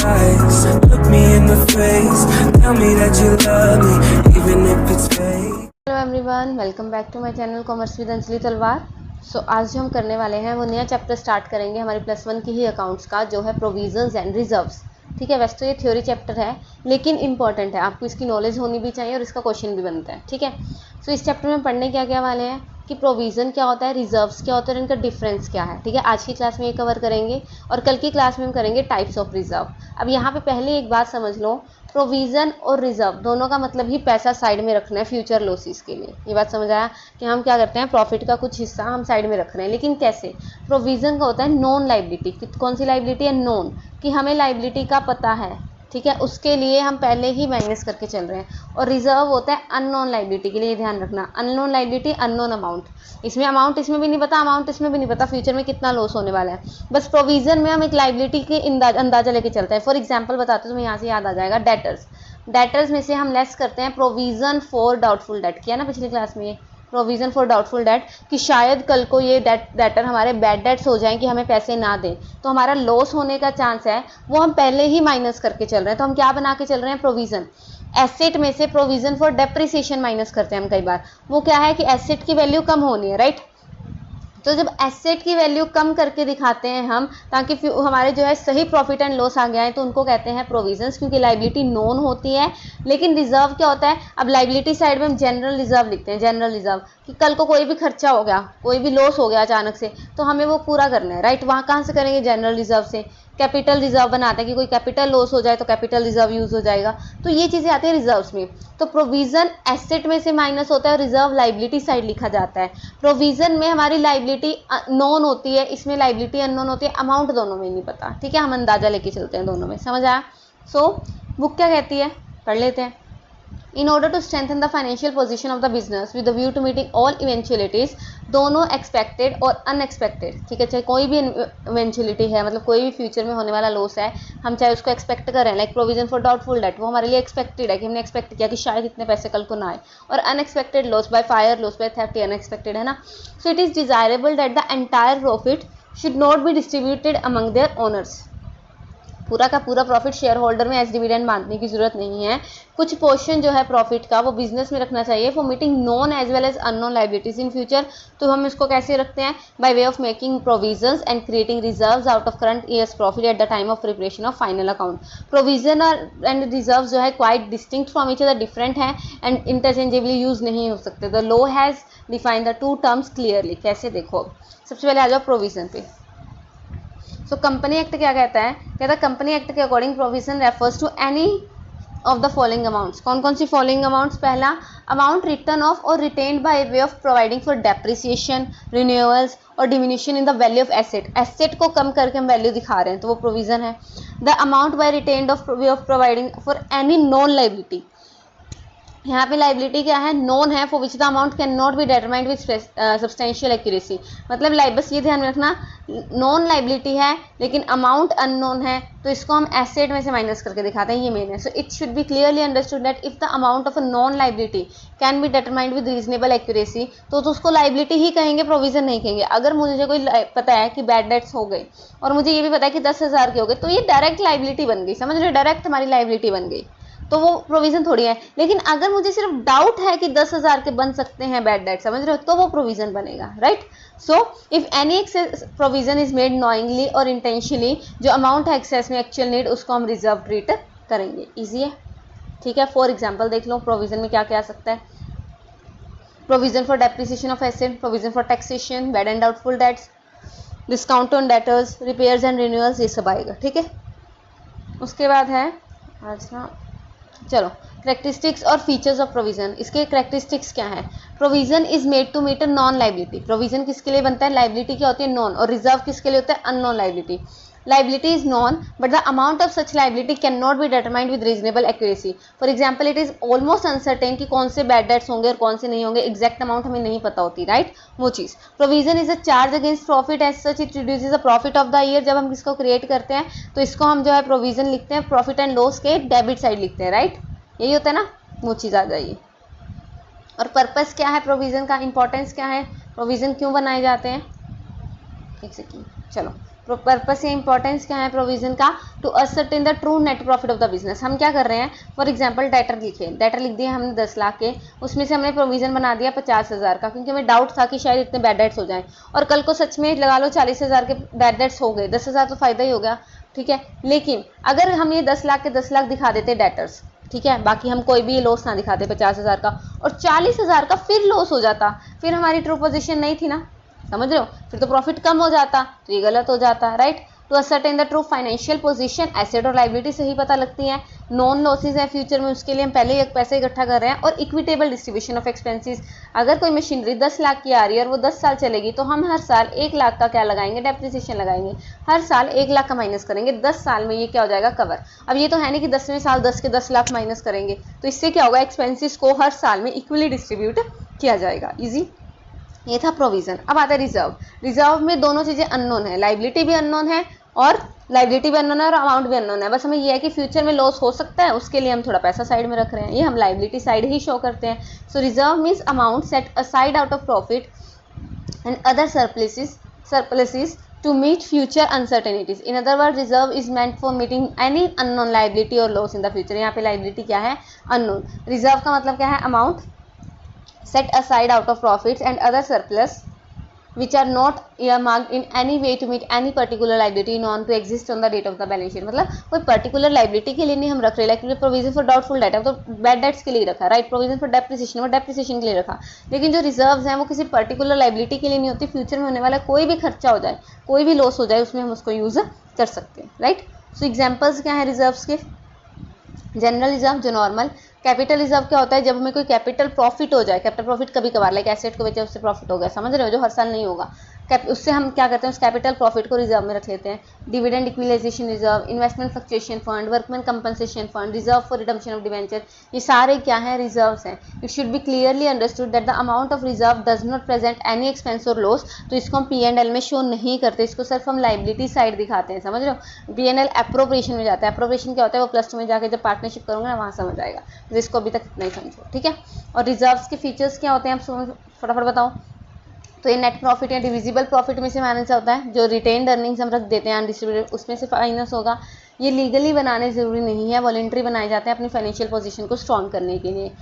lies. Look me in the face, tell me that you love me, even if it's fake. Hello everyone, welcome back to my channel commerce with Anjali Talwar. आज जो हम करने वाले हैं वो नया chapter start करेंगे हमारे +1 की ही अकाउंट्स का, जो है प्रोविजंस एंड रिजर्व्स। ठीक है, वैसे तो ये थ्योरी चैप्टर है लेकिन इंपॉर्टेंट है, आपको इसकी नॉलेज होनी भी चाहिए और इसका क्वेश्चन भी बनता है। ठीक है, सो इस चैप्टर में पढ़ने क्या क्या वाले हैं कि प्रोविज़न क्या होता है, रिजर्व्स क्या होता है और इनका डिफरेंस क्या है। ठीक है, आज की क्लास में ये कवर करेंगे और कल की क्लास में हम करेंगे टाइप्स ऑफ रिजर्व। अब यहाँ पे पहले एक बात समझ लो, प्रोविज़न और रिजर्व दोनों का मतलब ही पैसा साइड में रखना है फ्यूचर लॉसेस के लिए। ये बात समझ आया कि हम क्या करते हैं, प्रॉफिट का कुछ हिस्सा हम साइड में रख रहे हैं, लेकिन कैसे। प्रोविज़न का होता है नॉन लाइबिलिटी। कौन सी लाइबिलिटी है, नॉन, कि हमें लाइबिलिटी का पता है। ठीक है, उसके लिए हम पहले ही माइनस करके चल रहे हैं। और रिजर्व होता है अननोन लाइबिलिटी के लिए, ध्यान रखना, अननोन लाइबिलिटी अननोन अमाउंट। इसमें अमाउंट इसमें भी नहीं पता, अमाउंट इसमें भी नहीं पता फ्यूचर में कितना लॉस होने वाला है। बस प्रोविजन में हम एक लाइबिलिटी के अंदाजा लेके चलते हैं। फॉर एग्जाम्पल बताते हैं, तुम्हें यहाँ से याद आ जाएगा, डेटर्स। डेटर्स में से हम लेस करते हैं प्रोविजन फॉर डाउटफुल डेट, किया ना पिछली क्लास में, ये प्रोविजन फॉर डाउटफुल डेट, कि शायद कल को ये डेटर हमारे बैड डेट्स हो जाएं कि हमें पैसे ना दें, तो हमारा लॉस होने का चांस है, वो हम पहले ही माइनस करके चल रहे हैं। तो हम क्या बना के चल रहे हैं, प्रोविजन। एसेट में से प्रोविजन फॉर डेप्रिसिएशन माइनस करते हैं हम कई बार। वो क्या है कि एसेट की वैल्यू कम होनी है, राइट। तो जब एसेट की वैल्यू कम करके दिखाते हैं हम, ताकि हमारे जो है सही प्रॉफिट एंड लॉस आ गया है, तो उनको कहते हैं प्रोविजंस, क्योंकि लाइबिलिटी नोन होती है। लेकिन रिजर्व क्या होता है, अब लाइबिलिटी साइड में हम जनरल रिजर्व लिखते हैं, जनरल रिजर्व, कि कल को कोई भी खर्चा हो गया, कोई भी लॉस हो गया अचानक से, तो हमें वो पूरा करना है, राइट। वहाँ कहाँ से करेंगे, जनरल रिजर्व से। कैपिटल रिजर्व बनाते हैं कि कोई कैपिटल लॉस हो जाए तो कैपिटल रिजर्व यूज हो जाएगा, तो ये चीज़ें आती है रिजर्व्स में। तो प्रोविजन एसेट में से माइनस होता है, रिजर्व लाइबिलिटी साइड लिखा जाता है। प्रोविजन में हमारी लाइबिलिटी नॉन होती है, इसमें लाइबिलिटी अननोन होती है, अमाउंट दोनों में नहीं पता। ठीक है, हम अंदाजा लेके चलते हैं दोनों में, समझ आया। सो बुक क्या कहती है, पढ़ लेते हैं। In order to strengthen the financial position of the business with the view to meeting all eventualities, दोनों एक्सपेक्टेड और अनएक्सपेक्टेड, ठीक है, चाहे कोई भी इवेंचुअलिटी है, मतलब कोई भी फ्यूचर में होने वाला लॉस है, हम चाहे उसको एक्सपेक्ट करें, like provision for doubtful debt, वो हमारे लिए एक्सपेक्टेड है कि हमने एक्सपेक्ट किया कि शायद इतने पैसे कल को ना आए। और unexpected loss by fire, loss by theft, unexpected है ना। So it is desirable that the entire profit should not be distributed among their owners. पूरा का पूरा प्रॉफिट शेयर होल्डर में एज डिविडेंड बांटने की जरूरत नहीं है। कुछ पोर्शन जो है प्रॉफिट का वो बिजनेस में रखना चाहिए for meeting known as well as unknown liabilities in future. तो हम इसको कैसे रखते हैं, by way of making provisions and creating reserves out of current years profit at the time of preparation of final account. Provision and reserve जो है quite distinct from each other, different है and interchangeably use नहीं हो सकते। The law has defined the two terms clearly. कैसे, देखो, सबसे पहले आ जाओ प्रोविजन पे। तो कंपनी एक्ट क्या कहता है, कहता है कंपनी एक्ट के according provision refers to any of the following amounts. कौन कौन सी फॉलोइंग अमाउंट्स, पहला अमाउंट रिटर्न ऑफ और retained by way of providing for depreciation, renewals और diminution in the value of asset. Asset को कम करके हम वैल्यू दिखा रहे हैं, तो वो प्रोविजन है। The amount by retained of way of providing for any non liability. यहाँ पे लाइबिलिटी क्या है, नॉन है, for which the amount can not be determined with substantial accuracy. मतलब बस ये ध्यान में रखना, नॉन लाइबिलिटी है लेकिन अमाउंट अननोन है, तो इसको हम एसेट में से माइनस करके दिखाते हैं, ये मेन है। So it should be clearly understood that if the amount of a non liability can be determined with reasonable accuracy, तो उसको लाइबिलिटी ही कहेंगे, प्रोविजन नहीं कहेंगे। अगर मुझे कोई पता है कि बैड डेट्स हो गई और मुझे ये भी पता है कि 10,000 के हो गए, तो ये डायरेक्ट लाइबिलिटी बन गई, समझ रहे हो, डायरेक्ट हमारी लाइबिलिटी बन गई, तो वो प्रोविजन थोड़ी है। लेकिन अगर मुझे सिर्फ डाउट है कि 10,000 के बन सकते हैं बैड डेट, समझ रहे हो, तो वो प्रोविजन बनेगा, right. So if any excess provision is made knowingly और इंटेंशनली, जो अमाउंट है एक्सेस में एक्चुअल नीड, उसको हम रिजर्व ट्रीट करेंगे। इजी है, ठीक है। फॉर एग्जाम्पल देख लो, प्रोविजन में क्या क्या आ सकता है, provision for depreciation of asset, provision for taxation, bad and doubtful debts, discount on debtors, repairs and renewals, ये सब आएगा, ठीक है। उसके बाद है आज ना, चलो, करेक्टरिस्टिक्स और फीचर्स ऑफ प्रोविजन। इसके करेक्टरिस्टिक्स क्या है, provision is made to meet a non liability. Provision किसके लिए बनता है, लाइबिलिटी क्या होती है, नॉन, और रिजर्व किसके लिए होता है, unknown liability. Liability is non but the amount of such liability can not be determined with reasonable accuracy. For example, it is almost uncertain कि कौन से बैड डेट्स होंगे और कौन से नहीं होंगे, एग्जैक्ट अमाउंट हमें नहीं पता होती, राइट, वो चीज़। Provision is a charge against profit, as such it reduces the profit of the year. जब हम इसको क्रिएट करते हैं तो इसको हम जो है प्रोविजन लिखते हैं, प्रॉफिट एंड लॉस के डेबिट साइड लिखते हैं, राइट, यही होता है ना, वो चीज़ आ जाइए। और पर्पस क्या है प्रोविजन का, इंपॉर्टेंस क्या है, प्रोविजन क्यों बनाए जाते हैं, एक सेकेंड, चलो पर्पस या इंपॉर्टेंस क्या है प्रोविजन का, to ascertain the true net profit of the business. हम क्या कर रहे हैं, फॉर एग्जांपल डेटर लिखे, डेटर लिख दिए हमने 10 लाख के, उसमें से हमने प्रोविजन बना दिया 50,000 का, क्योंकि हमें डाउट था कि शायद इतने बैड डेट्स हो जाएं, और कल को सच में लगा लो 40,000 के बैड डेट्स हो गए, 10,000 तो फायदा ही हो गया, ठीक है। लेकिन अगर हम ये 10 लाख के 10 लाख दिखा देते डेटर्स, ठीक है, बाकी हम कोई भी लॉस ना दिखाते 50,000 का, और 40,000 का फिर लॉस हो जाता, फिर हमारी ट्रू पोजीशन नहीं थी ना, समझ रहे हो, फिर तो प्रॉफिट कम हो जाता, तो ये गलत हो जाता, right. To ascertain the true financial position, asset और लाइबिलिटी से ही पता लगती है। नॉन लॉसेज है फ्यूचर में, उसके लिए हम पहले ही पैसे इकट्ठा कर रहे हैं। और इक्विटेबल डिस्ट्रीब्यूशन ऑफ एक्सपेंसेस, अगर कोई मशीनरी 10 लाख की आ रही है और वो 10 साल चलेगी, तो हम हर साल 1 लाख का क्या लगाएंगे, डेप्रिसिएशन लगाएंगे, हर साल 1 लाख का माइनस करेंगे, 10 साल में ये क्या हो जाएगा, कवर। अब ये तो है नहीं कि 10वें साल 10 के 10 लाख माइनस करेंगे, तो इससे क्या होगा, एक्सपेंसिस को हर साल में इक्वली डिस्ट्रीब्यूट किया जाएगा। ईजी, ये था प्रोविजन। अब आता है रिजर्व। रिजर्व में दोनों चीजें अननोन है, लाइबिलिटी भी अननोन है और लाइबिलिटी भी अननोन है और अमाउंट भी अननोन है। बस हमें ये है कि फ्यूचर में लॉस हो सकता है, उसके लिए हम थोड़ा पैसा साइड में रख रहे हैं, ये हम लाइबिलिटी साइड ही शो करते हैं। So reserve means amount set aside out of profit and other surpluses to meet future uncertainties. In other words, reserve is meant for meeting any unknown liability or loss in the future. यहाँ पे liability क्या है, unknown. Reserve का मतलब क्या है, amount set aside out of profits and other surplus which are not earmarked in any way to meet any particular liability known to exist on the date of the balance sheet. मतलब कोई particular liability के लिए नहीं हम रख रहे, like provision for doubtful debt है तो बैड डेट्स के लिए रखा, राइट। प्रोविजन फॉर डेप्रिसिएशन वो डेप्रिसिएशन के लिए रखा, लेकिन जो रिजर्व्स हैं वो किसी पर्टिकुलर लाइबिलिटी के लिए नहीं होती, फ्यूचर में होने वाला कोई भी खर्चा हो जाए, कोई भी लॉस हो जाए, उसमें हम उसको यूज कर सकते हैं, राइट। सो एग्जाम्पल्स क्या है रिजर्व्स के, जनरल रिजर्व जो नॉर्मल, कैपिटल रिजर्व क्या होता है, जब हमें कोई कैपिटल प्रॉफिट हो जाए, कैपिटल प्रॉफिट कभी कभार, लाइक एसेट को बेचा उससे प्रॉफिट हो गया, समझ रहे हो, जो हर साल नहीं होगा, उससे हम क्या करते हैं, उस कैपिटल प्रॉफिट को रिजर्व में रख लेते हैं। Dividend equalisation reserve, investment fluctuation fund, workman compensation fund, reserve for redemption of debenture, ये सारे क्या है, रिजर्व्स हैं। It should be clearly understood that the amount of reserve does not present any expense और लॉस, तो इसको हम P&L में शो नहीं करते, इसको सिर्फ हम लाइबिलिटी साइड दिखाते हैं, समझ रहे हो। P&L एप्रोप्रिएशन में जाता है, एप्रोप्रिएशन क्या होता है वो +2 में जाके जब पार्टनरशिप करोगे ना वहाँ समझ आएगा, जिसको अभी तक नहीं समझो, ठीक है। और रिजर्व्स के फीचर्स क्या होते हैं आप फटाफट बताओ। तो ये नेट प्रॉफिट या डिविजिबल प्रॉफिट में से माइनस होता है, जो रिटेन्ड अर्निंग्स हम रख देते हैं अनडिस्ट्रीब्यूटेड उसमें से माइनस होगा। ये लीगली बनाने ज़रूरी नहीं है, वॉलंटरी बनाए जाते हैं अपनी फाइनेंशियल पोजीशन को स्ट्रॉन्ग करने के लिए,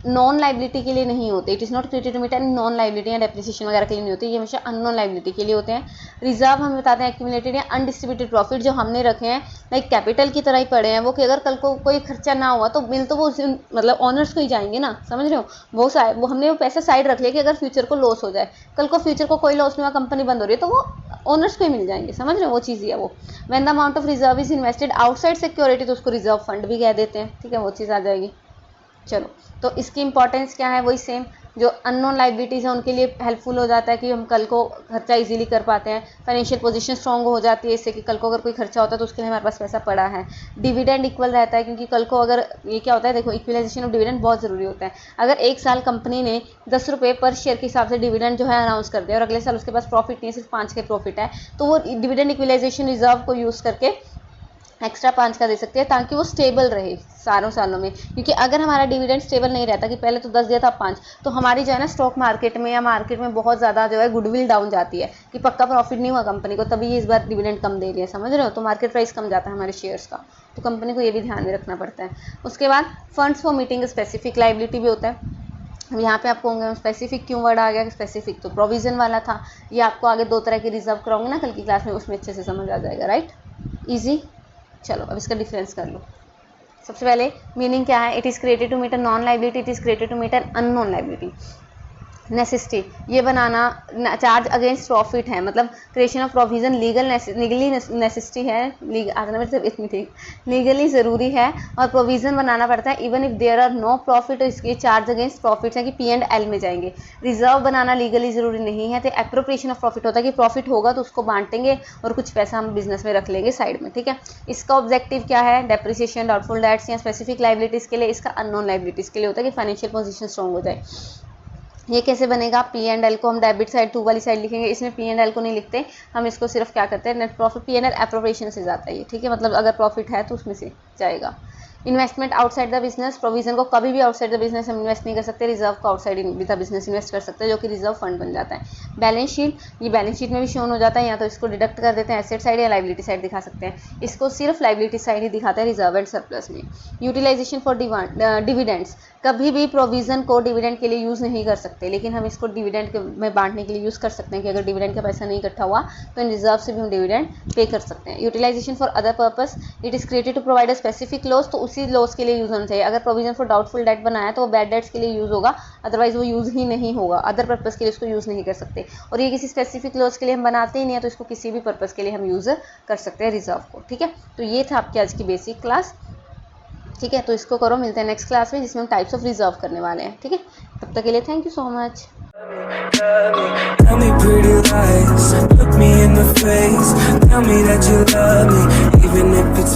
नॉन लाइबिलिटी के लिए नहीं होते। It is not created to meet any non liability या डेप्रिसिएशन वगैरह के लिए नहीं होते, ये हमेशा अननोन लाइबिलिटी के लिए होते हैं। रिजर्व हम बताते हैं एक्यूमुलेटेड या अनडिस्ट्रीब्यूटेड प्रॉफिट जो हमने रखे हैं, लाइक कैपिटल की तरह ही पड़े हैं, वो कि अगर कल को कोई खर्चा ना हुआ तो बिल तो वो मतलब ऑनर्स को ही जाएंगे ना, समझ रहे हो। वो हमने वो पैसा साइड रख लिया कि अगर फ्यूचर को लॉस हो जाए, कल को फ्यूचर को कोई लॉस नहीं हुआ, कंपनी बंद हो रही है, तो वो ओनर्स को ही मिल जाएंगे, समझ रहे हो, वो चीज़ ही है वो। When the amount of reserve is invested outside security, तो उसको रिजर्व फंड भी कह देते हैं, ठीक है, वो चीज़ आ जाएगी। चलो, तो इसकी इंपॉर्टेंस क्या है, वही सेम जो अननोन लाइबिलिटीज़ हैं उनके लिए हेल्पफुल हो जाता है कि हम कल को खर्चा इजीली कर पाते हैं, फाइनेंशियल पोजीशन स्ट्रॉन्ग हो जाती है इससे कि कल को अगर कोई खर्चा होता है तो उसके लिए हमारे पास पैसा पड़ा है। डिविडेंड इक्वल रहता है, क्योंकि कल को अगर ये क्या होता है, देखो इक्वलाइजेशन ऑफ डिविडेंड बहुत ज़रूरी होता है। अगर एक साल कंपनी ने 10 रुपये पर शेयर के हिसाब से डिविडेंड जो है अनाउंस कर दिया और अगले साल उसके पास प्रॉफिट नहीं है, सिर्फ 5 के प्रॉफिट है, तो वो डिविडेंड इक्वलाइजेशन रिजर्व को यूज़ करके एक्स्ट्रा 5 का दे सकते हैं ताकि वो स्टेबल रहे सारों सालों में। क्योंकि अगर हमारा डिविडेंड स्टेबल नहीं रहता कि पहले तो 10 दिया था 5, तो हमारी जो है ना स्टॉक मार्केट में या मार्केट में बहुत ज़्यादा जो है गुडविल डाउन जाती है कि पक्का प्रॉफिट नहीं हुआ कंपनी को, तभी ये इस बार डिविडेंड कम दे रही है, समझ रहे हो, तो मार्केट प्राइस कम जाता है हमारे शेयर्स का, तो कंपनी को ये भी ध्यान में रखना पड़ता है। उसके बाद funds for meeting specific liability भी होता है। यहाँ पे आपको होंगे स्पेसिफिक क्यों वर्ड आ गया, स्पेसिफिक तो प्रोविजन वाला था, ये आपको आगे 2 तरह के रिजर्व कराऊंगे ना कल की क्लास में, उसमें अच्छे से समझ आ जाएगा, राइट, ईजी। चलो अब इसका डिफरेंस कर लो। सबसे पहले मीनिंग क्या है, it is created to meet a non liability, it is created to meet an unknown liability. Necessity, ये बनाना चार्ज अगेंस्ट प्रॉफिट है, मतलब creation of provision legally necessity है, लीगली ज़रूरी है और प्रोविजन बनाना पड़ता है even if there are no profit, तो इसके चार्ज अगेंस्ट प्रॉफिट्स हैं कि P&L में जाएंगे। रिजर्व बनाना लीगली ज़रूरी नहीं है, तो एप्रोप्रिएशन ऑफ प्रॉफिट होता है कि प्रॉफिट होगा तो उसको बांटेंगे और कुछ पैसा हम बिजनेस में रख लेंगे साइड में, ठीक है। इसका ऑब्जेक्टिव क्या है, डेप्रिसिएशन, डाउटफुल डेट्स या स्पेसिफिक लाइबिलिटीज़ के लिए, इसका अननोन लाइबिलिटीज़ के लिए होता है कि फाइनेंशियल पोजीशन स्ट्रॉन्ग हो जाए। ये कैसे बनेगा, P&L को हम डेबिट साइड 2 वाली साइड लिखेंगे, इसमें P&L को नहीं लिखते, हम इसको सिर्फ क्या करते हैं, नेट प्रॉफिट P&L एप्रोप्रिएशन से जाता है ये, ठीक है, मतलब अगर प्रॉफिट है तो उसमें से जाएगा। Investment outside the business, provision को कभी भी आउटसाइड द बिजनेस हम इन्वेस्ट नहीं कर सकते, रिजर्व को आउटसाइड द बिजनेस इन्वेस्ट कर सकते हैं जो कि रिजर्व फंड बन जाता है। बैलेंस शीट, ये बैलेंस शीट में भी शोन हो जाता है, या तो इसको डिडक्ट कर देते हैं एसेट साइड या लाइबिलिटी साइड दिखा सकते हैं, इसको सिर्फ लाइबिलिटी साइड ही दिखाता है रिजर्व एंड सरप्लस में। यूटिलाइजेशन फॉर डिविडेंड्स, कभी भी प्रोविजन को डिविडेंड के लिए यूज़ नहीं कर सकते, लेकिन हम इसको डिविडेंड में बांटने के लिए यूज़ कर सकते हैं कि अगर डिविडेंड का पैसा नहीं इकट्ठा हुआ तो इन रिजर्व से भी हम डिविडेंड पे कर सकते हैं। Utilisation for other purpose, it is created to provide a specific loss, तो उसी लॉस के लिए यूज़ होना चाहिए। अगर प्रोविजन फॉर डाउटफुल डेट बनाया है तो वो बैड डेट्स के लिए यूज़ होगा, अदरवाइज वो यूज़ ही नहीं होगा, अदर पर्पज़ के लिए उसको यूज़ नहीं कर सकते। और ये किसी स्पेसिफिक लॉस के लिए हम बनाते ही नहीं है, तो इसको किसी भी पर्पज़ के लिए हम यूज़ कर सकते हैं रिजर्व को। ठीक है, तो ये था आपकी आज की बेसिक क्लास। ठीक है, तो इसको करो, मिलते हैं नेक्स्ट क्लास में जिसमें हम टाइप्स ऑफ रिजर्व करने वाले हैं। ठीक है, तब तक के लिए thank you so much. Tell me pretty lies, look me in the face, tell me that you love me, even if it's